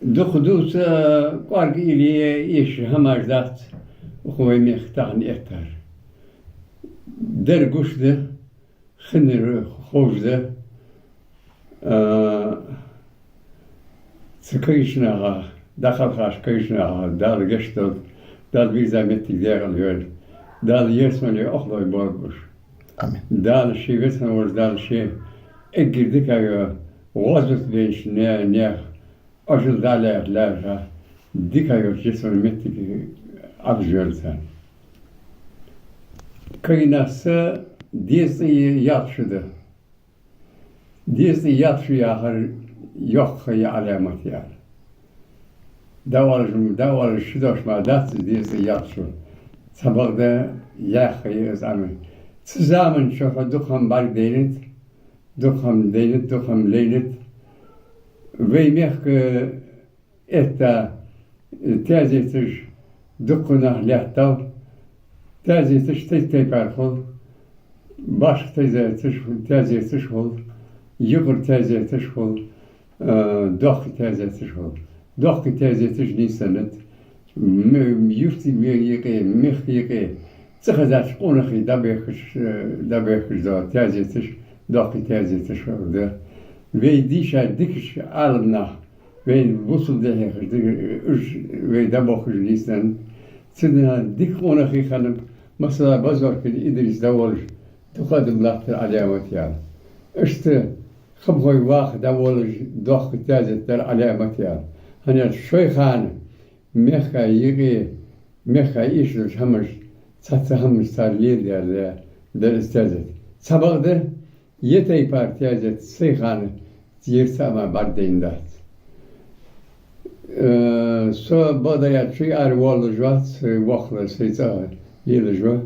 دخدوس قارق إلي إيش همجدات خوي مختان إتر در گوش ده خنر خوش ده سكيشنا دخل خاش كيشنا دال گشتل دال ویزا متی دیگل ول دال يسمني أخضر باربوش Amin. دال شي وسن ورد دال شي اجردك يا غازت بيش نه أجل دالة لا ديكا يا جسم متی أبجرتان كيناس ديسي ياتشده ديسي ياتشو ياهر يخي علامة يعني داول شدوش ما دات ديسي ياتشو sabahda yaxı zaman. Zusammen schon dukham bar denet, dukham lenet. Ve merk etta tazetish dukhuna lehtav. Tazetish tayparkhol. Baş tazetish hol. Yugur tazetish hol. Dokh tazetish hol. Dokh tazetish nisanet. يفتي ميخ يقي تخذت قونخي دبيخش دا تازيتش داقي تازيتش ده ويديشا ديكش عالمنا وين وصل دهيخش اش وي دبوخش ليستن تدنا ديك قونخي خلم مثلا بازار كده إدريس دولش تقدم لحظة العلامات يعني اشت خبغي واخد دولش داقي تازيت در علامات يعني هنيا شوي خانه مخا يجي مخا يشلش همش همش تارليل در استاذت sabah da yetey partiyacet seyxanı yersama bardayın dat so badayat şu arvalı jvat vakla seyza yeli jvat